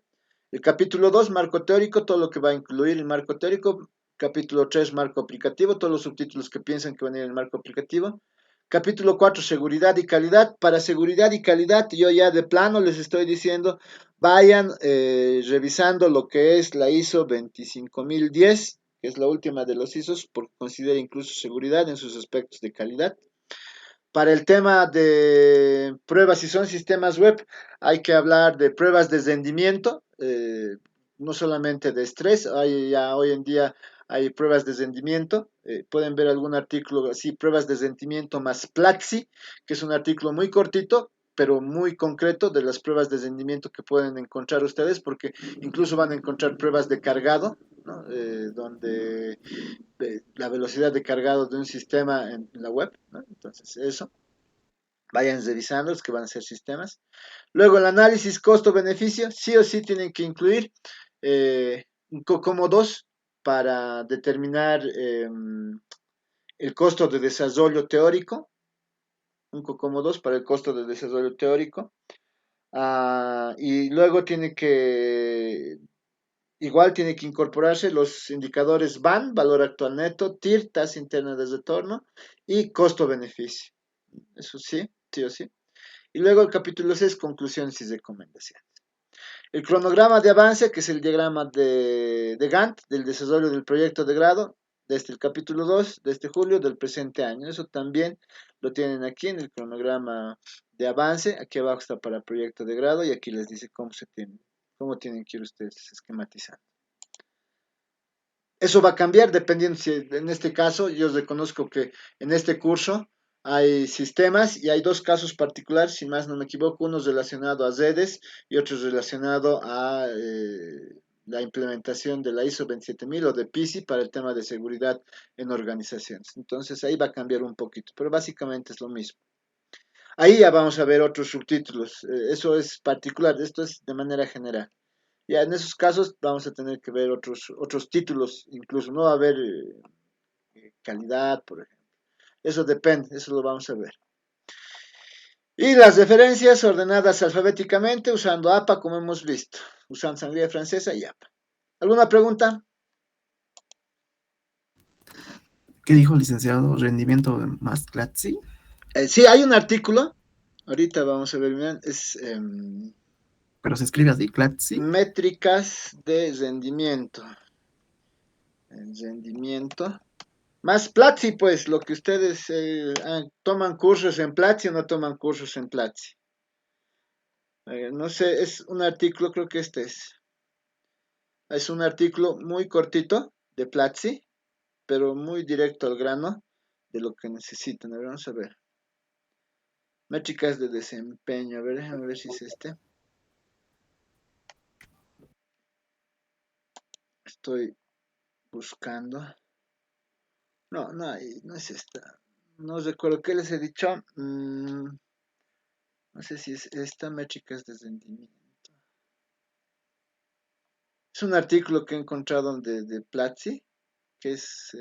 El capítulo 2, marco teórico, todo lo que va a incluir el marco teórico. Capítulo 3, marco aplicativo, todos los subtítulos que piensan que van a ir en el marco aplicativo. Capítulo 4, seguridad y calidad. Para seguridad y calidad, yo ya de plano les estoy diciendo, vayan revisando lo que es la ISO 25010, que es la última de los ISOs, porque considera incluso seguridad en sus aspectos de calidad. Para el tema de pruebas, si son sistemas web, hay que hablar de pruebas de rendimiento, no solamente de estrés, ya hoy en día hay pruebas de rendimiento, pueden ver algún artículo así, pruebas de rendimiento más Platzi, que es un artículo muy cortito, pero muy concreto de las pruebas de rendimiento que pueden encontrar ustedes, porque incluso van a encontrar pruebas de cargado, ¿no? Donde la velocidad de cargado de un sistema en la web, ¿no? Entonces eso, vayan revisando los que van a ser sistemas. Luego el análisis costo-beneficio, sí o sí tienen que incluir un COCOMO 2 para determinar el costo de desarrollo teórico, un COCOMO 2 para el costo de desarrollo teórico. Y luego igual tiene que incorporarse los indicadores VAN, valor actual neto, TIR, tasa interna de retorno, y costo-beneficio. Eso sí, sí o sí. Y luego el capítulo 6, conclusiones y recomendaciones. El cronograma de avance, que es el diagrama de Gantt, del desarrollo del proyecto de grado, desde el capítulo 2, de este julio del presente año. Eso también lo tienen aquí en el cronograma de avance. Aquí abajo está para proyecto de grado y aquí les dice cómo tienen que ir ustedes esquematizando. Eso va a cambiar dependiendo si en este caso yo reconozco que en este curso hay sistemas y hay dos casos particulares, si más no me equivoco, uno relacionado a redes y otro relacionado a la implementación de la ISO 27000 o de PISI para el tema de seguridad en organizaciones. Entonces ahí va a cambiar un poquito, pero básicamente es lo mismo. Ahí ya vamos a ver otros subtítulos, eso es particular, esto es de manera general. Ya en esos casos vamos a tener que ver otros títulos, incluso no va a haber calidad, por ejemplo. Eso depende, eso lo vamos a ver. Y las referencias ordenadas alfabéticamente usando APA como hemos visto, usando sangría francesa y APA. ¿Alguna pregunta? ¿Qué dijo el licenciado? ¿Rendimiento más Platzi? Sí, hay un artículo, ahorita vamos a ver, miren, es Pero se escribe así, Platzi. métricas de rendimiento. El rendimiento. Más Platzi, pues, lo que ustedes toman cursos en Platzi o no toman cursos en Platzi. No sé, es un artículo, creo que este es. Es un artículo muy cortito de Platzi, pero muy directo al grano de lo que necesitan. A ver, vamos a ver. Métricas de desempeño. A ver, déjame ver si es este. Estoy buscando. No, no es esta. No recuerdo qué les he dicho. No sé si es esta, métricas de rendimiento. Es un artículo que he encontrado de Platzi, que es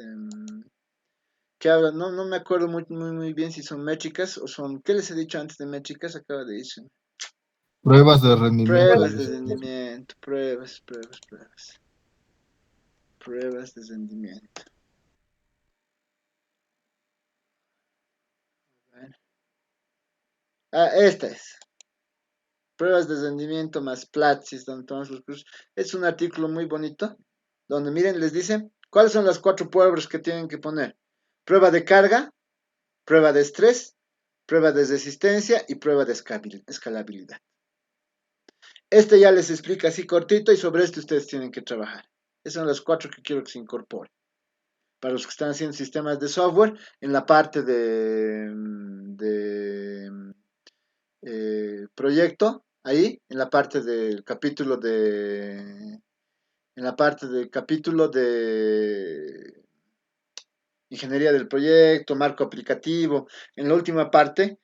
que habla, no me acuerdo muy bien si son métricas o son, ¿qué les he dicho antes de métricas? Acaba de decir. Pruebas de rendimiento. Pruebas de rendimiento, pruebas de rendimiento. Esta es. Pruebas de rendimiento más Platzi, donde tomamos los cursos. Es un artículo muy bonito, donde miren, les dice, ¿cuáles son las 4 pruebas que tienen que poner? Prueba de carga, prueba de estrés, prueba de resistencia y prueba de escalabilidad. Este ya les explica así cortito y sobre este ustedes tienen que trabajar. Esas son las 4 que quiero que se incorporen. Para los que están haciendo sistemas de software, en la parte de proyecto, ahí, en la parte del capítulo de ingeniería del proyecto, marco aplicativo, en la última parte,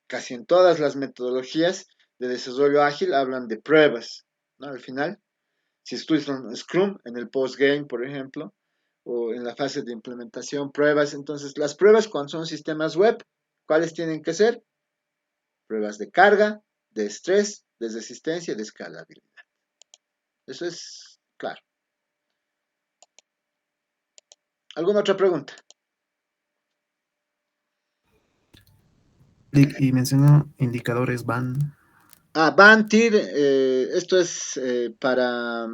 casi en todas las metodologías de desarrollo ágil hablan de pruebas, ¿no? Al final, si estudian Scrum, en el postgame, por ejemplo, o en la fase de implementación, pruebas. Entonces, las pruebas cuando son sistemas web, ¿cuáles tienen que ser? Pruebas de carga, de estrés, de resistencia y de escalabilidad. Eso es claro. ¿Alguna otra pregunta? Y mencionó indicadores VAN. Bantir, esto es eh, para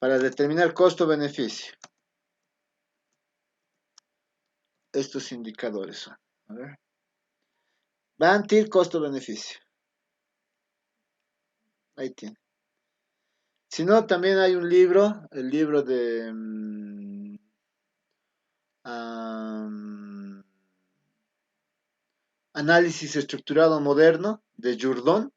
determinar costo-beneficio. Estos indicadores son. A ver. Bantir, costo-beneficio. Ahí tiene. Si no, también hay un libro, el libro de Análisis Estructurado Moderno de Jourdon,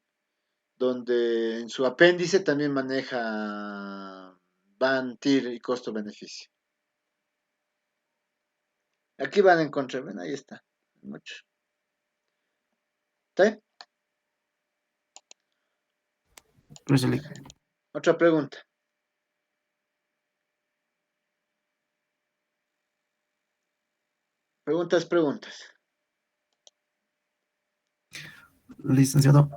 donde en su apéndice también maneja Bantir y costo-beneficio. Aquí van a encontrar, ven, ahí está. Mucho. ¿Está bien? Gracias, Lick. Otra pregunta. Preguntas. Licenciado,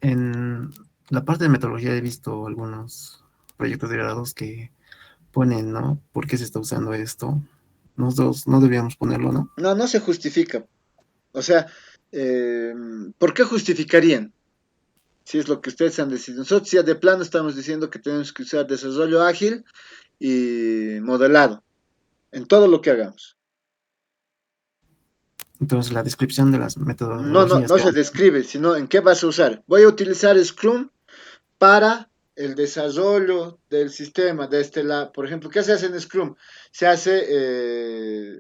en la parte de metodología he visto algunos proyectos de grados que ponen, ¿no? ¿Por qué se está usando esto? Nosotros no debíamos ponerlo, ¿no? No se justifica. O sea, ¿por qué justificarían? Si es lo que ustedes han decidido. Nosotros ya de plano estamos diciendo que tenemos que usar desarrollo ágil y modelado en todo lo que hagamos. Entonces, la descripción de las metodologías No se describe, sino en qué vas a usar. Voy a utilizar Scrum para el desarrollo del sistema. Por ejemplo, ¿qué se hace en Scrum? Se hace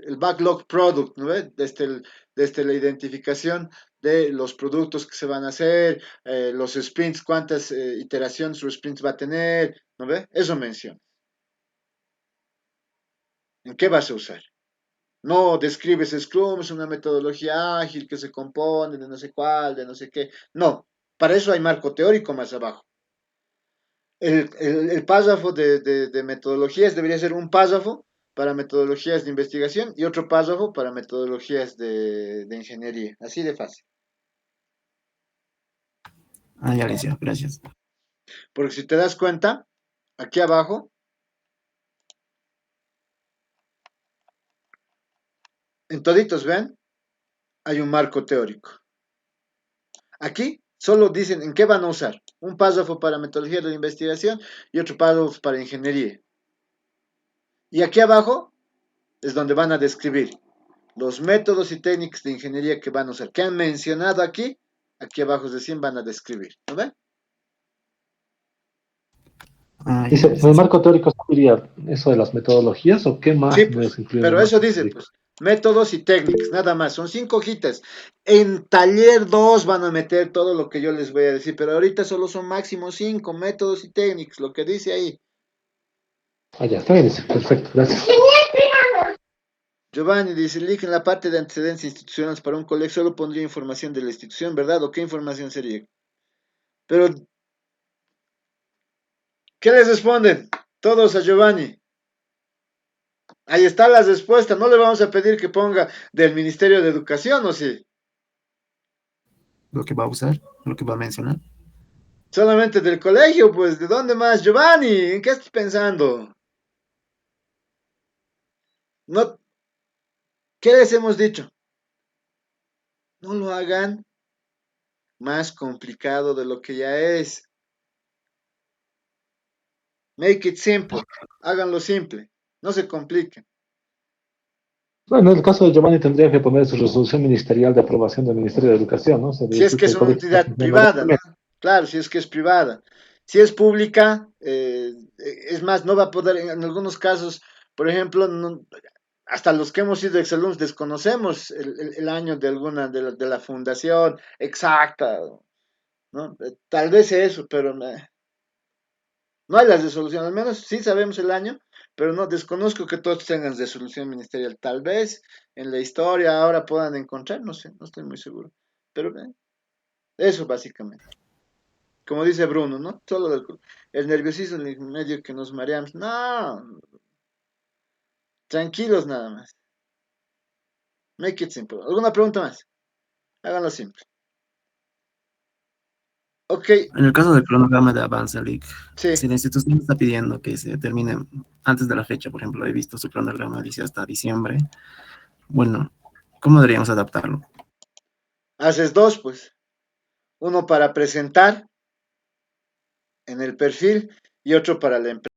el backlog product, ¿no ve? Desde la identificación de los productos que se van a hacer, los sprints, cuántas iteraciones o sprints va a tener, ¿no ve? Eso menciona. ¿En qué vas a usar? No describes Scrum, es una metodología ágil que se compone de no sé cuál, de no sé qué. No, para eso hay marco teórico más abajo. El párrafo de metodologías debería ser un párrafo para metodologías de investigación y otro párrafo para metodologías de ingeniería. Así de fácil. Ya, Alicia, gracias. Porque si te das cuenta, aquí abajo, en toditos, ¿ven? Hay un marco teórico. Aquí solo dicen en qué van a usar. Un párrafo para metodología de investigación y otro párrafo para ingeniería. Y aquí abajo es donde van a describir los métodos y técnicas de ingeniería que van a usar. Que han mencionado aquí, aquí abajo recién van a describir. ¿No ven? Dice, ¿en el marco teórico sería eso de las metodologías o qué más Sí, nos pues, incluye en pero el eso marco dice, teórico? pues, métodos y técnicas, nada más, son 5 hojitas. En taller 2 van a meter todo lo que yo les voy a decir, pero ahorita solo son máximo 5 métodos y técnicas, lo que dice ahí. Ya está bien, dice, perfecto, gracias. Giovanni dice, Lick, en la parte de antecedentes institucionales para un colegio solo pondría información de la institución, ¿verdad? ¿O qué información sería? Pero, ¿qué les responden? Todos a Giovanni. Ahí está la respuesta, no le vamos a pedir que ponga del Ministerio de Educación, ¿o sí? Lo que va a usar, lo que va a mencionar. Solamente del colegio, pues, ¿de dónde más? Giovanni, ¿en qué estás pensando? No, ¿qué les hemos dicho? No lo hagan más complicado de lo que ya es. Make it simple. Háganlo simple. No se compliquen. Bueno, en el caso de Giovanni tendría que poner su resolución ministerial de aprobación del Ministerio de Educación, ¿no? Se Si es decir que que es el una colegio está entidad cumpliendo privada, ¿no? legalmente. Claro, si es que es privada. Si es pública, es más, no va a poder, en algunos casos, por ejemplo, hasta los que hemos sido exalumnos desconocemos el año de alguna de la fundación exacta, ¿no? Tal vez eso, pero no hay la resolución, al menos sí sabemos el año, pero no desconozco que todos tengan resolución ministerial. Tal vez en la historia ahora puedan encontrar, no sé, no estoy muy seguro. Pero eso básicamente. Como dice Bruno, ¿no? Solo el nerviosismo en medio que nos mareamos. No, tranquilos nada más. Make it simple. ¿Alguna pregunta más? Háganlo simple. Ok, En el caso del cronograma de avance, Lick, sí. si la institución está pidiendo que se termine antes de la fecha, por ejemplo, he visto su cronograma, dice hasta diciembre, bueno, ¿cómo deberíamos adaptarlo? haces dos, pues. Uno para presentar en el perfil y otro para la empresa.